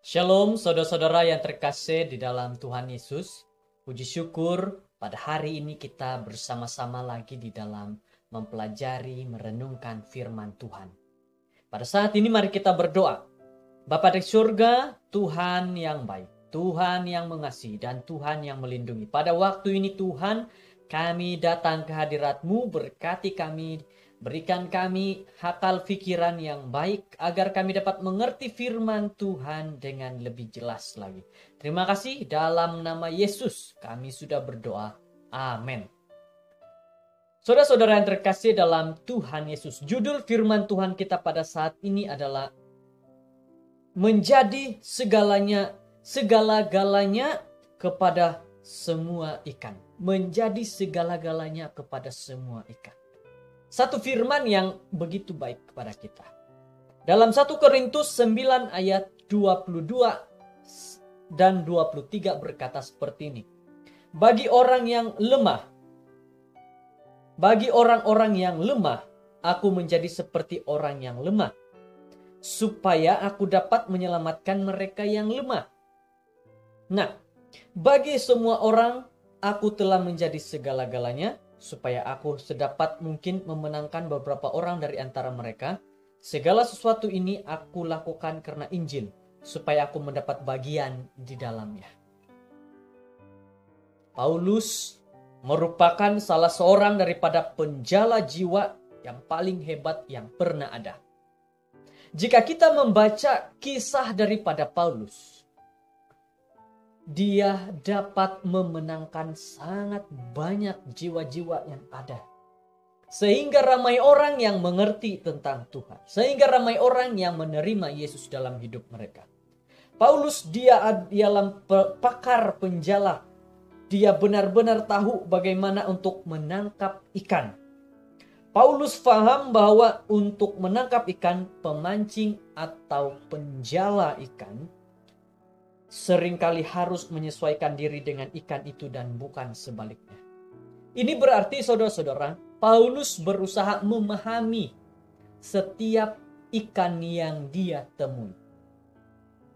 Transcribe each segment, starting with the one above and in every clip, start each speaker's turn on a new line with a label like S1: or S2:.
S1: Shalom saudara-saudara yang terkasih di dalam Tuhan Yesus. Puji syukur pada hari ini kita bersama-sama lagi di dalam mempelajari, merenungkan firman Tuhan. Pada saat ini mari kita berdoa. Bapa di surga, Tuhan yang baik, Tuhan yang mengasihi, dan Tuhan yang melindungi. Pada waktu ini Tuhan, kami datang ke hadirat-Mu, berkati kami, berikan kami akal pikiran yang baik agar kami dapat mengerti firman Tuhan dengan lebih jelas lagi. Terima kasih, dalam nama Yesus kami sudah berdoa. Amin. Saudara-saudara yang terkasih dalam Tuhan Yesus, judul firman Tuhan kita pada saat ini adalah menjadi segala-galanya kepada semua ikan. Menjadi segala-galanya kepada semua ikan. Satu firman yang begitu baik kepada kita. Dalam 1 Korintus 9 ayat 22 dan 23 berkata seperti ini. Bagi orang-orang yang lemah, aku menjadi seperti orang yang lemah, supaya aku dapat menyelamatkan mereka yang lemah. Nah, bagi semua orang, aku telah menjadi segala-galanya, supaya aku sedapat mungkin memenangkan beberapa orang dari antara mereka. Segala sesuatu ini aku lakukan karena Injil, supaya aku mendapat bagian di dalamnya. Paulus merupakan salah seorang daripada penjala jiwa yang paling hebat yang pernah ada. Jika kita membaca kisah daripada Paulus, dia dapat memenangkan sangat banyak jiwa-jiwa yang ada. Sehingga ramai orang yang mengerti tentang Tuhan. Sehingga ramai orang yang menerima Yesus dalam hidup mereka. Paulus dia adalah pakar penjala. Dia benar-benar tahu bagaimana untuk menangkap ikan. Paulus paham bahwa untuk menangkap ikan, pemancing atau penjala ikan seringkali harus menyesuaikan diri dengan ikan itu dan bukan sebaliknya. Ini berarti saudara-saudara, Paulus berusaha memahami setiap ikan yang dia temui.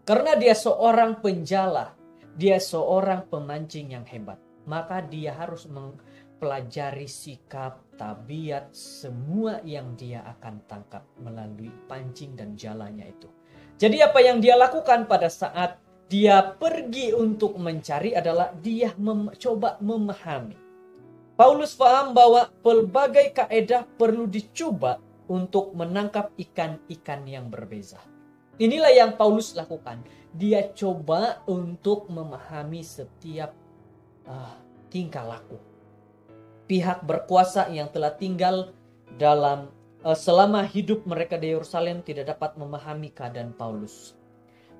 S1: Karena dia seorang penjala, dia seorang pemancing yang hebat, maka dia harus mempelajari sikap, tabiat, semua yang dia akan tangkap melalui pancing dan jalannya itu. Jadi apa yang dia lakukan pada saat dia pergi untuk mencari adalah dia mencoba memahami. Paulus paham bahwa pelbagai kaedah perlu dicoba untuk menangkap ikan-ikan yang berbeza. Inilah yang Paulus lakukan. Dia coba untuk memahami setiap tingkah laku pihak berkuasa yang telah tinggal dalam selama hidup mereka di Yerusalem tidak dapat memahami keadaan Paulus.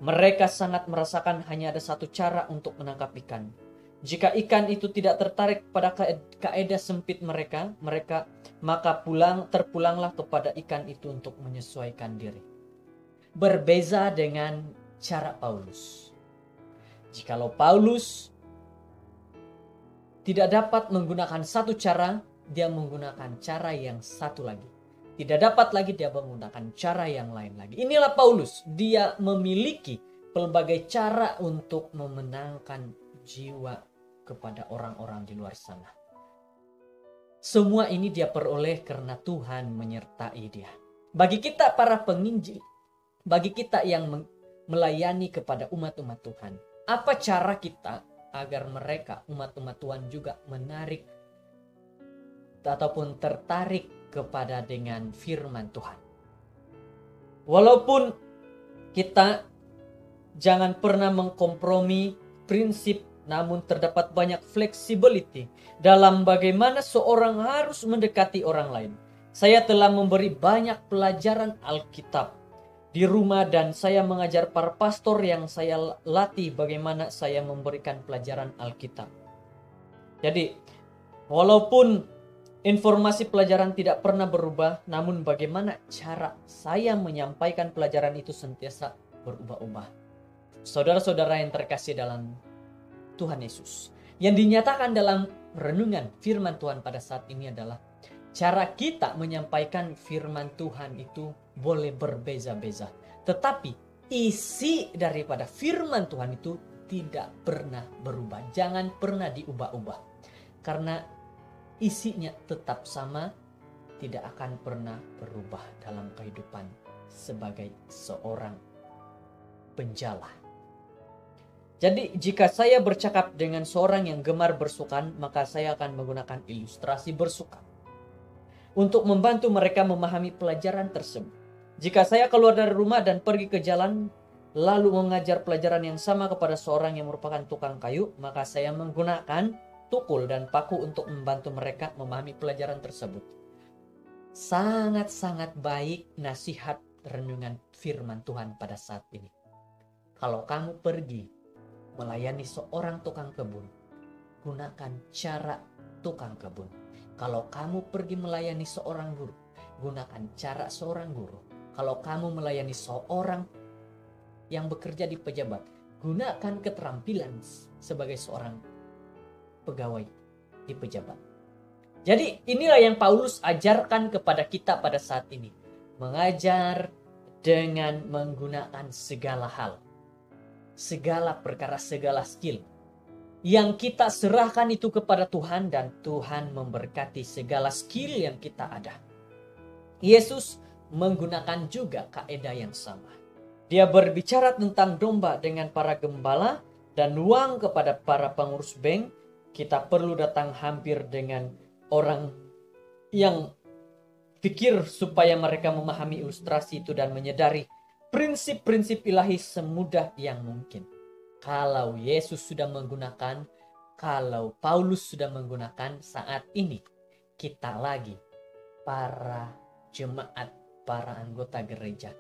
S1: Mereka sangat merasakan hanya ada satu cara untuk menangkap ikan. Jika ikan itu tidak tertarik pada kaedah sempit mereka maka terpulanglah kepada ikan itu untuk menyesuaikan diri. Berbeza dengan cara Paulus. Jikalau Paulus tidak dapat menggunakan satu cara, dia menggunakan cara yang satu lagi. Tidak dapat lagi dia menggunakan cara yang lain lagi. Inilah Paulus. Dia memiliki pelbagai cara untuk memenangkan jiwa kepada orang-orang di luar sana. Semua ini dia peroleh karena Tuhan menyertai dia. Bagi kita para penginjil, bagi kita yang melayani kepada umat-umat Tuhan, apa cara kita agar mereka umat-umat Tuhan juga menarik ataupun tertarik kepada dengan firman Tuhan. Walaupun kita jangan pernah mengkompromi prinsip, namun terdapat banyak flexibility dalam bagaimana seorang harus mendekati orang lain. Saya telah memberi banyak pelajaran Alkitab di rumah dan saya mengajar para pastor yang saya latih bagaimana saya memberikan pelajaran Alkitab. Jadi, walaupun informasi pelajaran tidak pernah berubah, namun bagaimana cara saya menyampaikan pelajaran itu sentiasa berubah-ubah. Saudara-saudara yang terkasih dalam Tuhan Yesus, yang dinyatakan dalam renungan firman Tuhan pada saat ini adalah cara kita menyampaikan firman Tuhan itu boleh berbeza-beza. Tetapi isi daripada firman Tuhan itu tidak pernah berubah. Jangan pernah diubah-ubah. Karena isinya tetap sama, tidak akan pernah berubah dalam kehidupan sebagai seorang penjala. Jadi jika saya bercakap dengan seorang yang gemar bersukan, maka saya akan menggunakan ilustrasi bersukan untuk membantu mereka memahami pelajaran tersebut. Jika saya keluar dari rumah dan pergi ke jalan, lalu mengajar pelajaran yang sama kepada seorang yang merupakan tukang kayu, maka saya menggunakan tukul dan paku untuk membantu mereka memahami pelajaran tersebut. Sangat-sangat baik nasihat renungan firman Tuhan pada saat ini. Kalau kamu pergi melayani seorang tukang kebun, gunakan cara tukang kebun. Kalau kamu pergi melayani seorang guru, gunakan cara seorang guru. Kalau kamu melayani seorang yang bekerja di pejabat, gunakan keterampilan sebagai seorang pegawai di pejabat. Jadi inilah yang Paulus ajarkan kepada kita pada saat ini. Mengajar dengan menggunakan segala hal. Segala perkara, segala skill. Yang kita serahkan itu kepada Tuhan dan Tuhan memberkati segala skill yang kita ada. Yesus menggunakan juga kaidah yang sama. Dia berbicara tentang domba dengan para gembala dan uang kepada para pengurus bank. Kita perlu datang hampir dengan orang yang pikir supaya mereka memahami ilustrasi itu dan menyadari prinsip-prinsip ilahi semudah yang mungkin. Kalau Yesus sudah menggunakan, kalau Paulus sudah menggunakan, saat ini kita lagi para jemaat, para anggota gereja.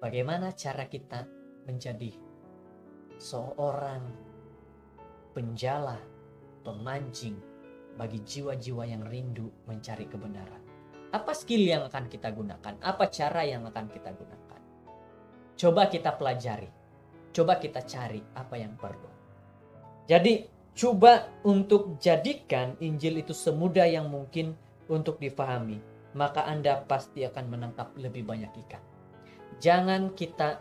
S1: Bagaimana cara kita menjadi seorang penjala, pemancing bagi jiwa-jiwa yang rindu mencari kebenaran? Apa skill yang akan kita gunakan? Apa cara yang akan kita gunakan? Coba kita pelajari. Coba kita cari apa yang perlu. Jadi coba untuk jadikan Injil itu semudah yang mungkin untuk difahami. Maka Anda pasti akan menangkap lebih banyak ikan. Jangan kita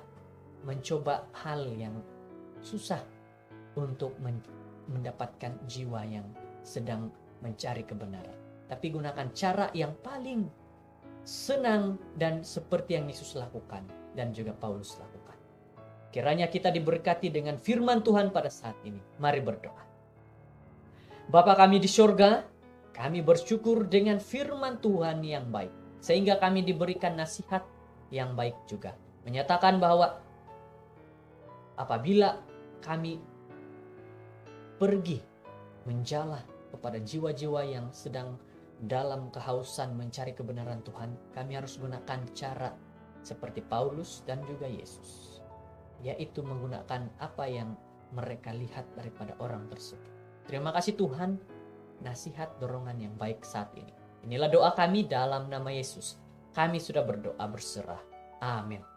S1: mencoba hal yang susah untuk mendapatkan jiwa yang sedang mencari kebenaran. Tapi gunakan cara yang paling senang dan seperti yang Yesus lakukan dan juga Paulus lakukan. Kiranya kita diberkati dengan firman Tuhan pada saat ini. Mari berdoa. Bapa kami di surga, kami bersyukur dengan firman Tuhan yang baik. Sehingga kami diberikan nasihat yang baik juga. Menyatakan bahwa apabila kami pergi menjala kepada jiwa-jiwa yang sedang dalam kehausan mencari kebenaran Tuhan, kami harus gunakan cara seperti Paulus dan juga Yesus, yaitu menggunakan apa yang mereka lihat daripada orang tersebut. Terima kasih Tuhan, nasihat dorongan yang baik saat ini. Inilah doa kami dalam nama Yesus. Kami sudah berdoa berserah. Amin.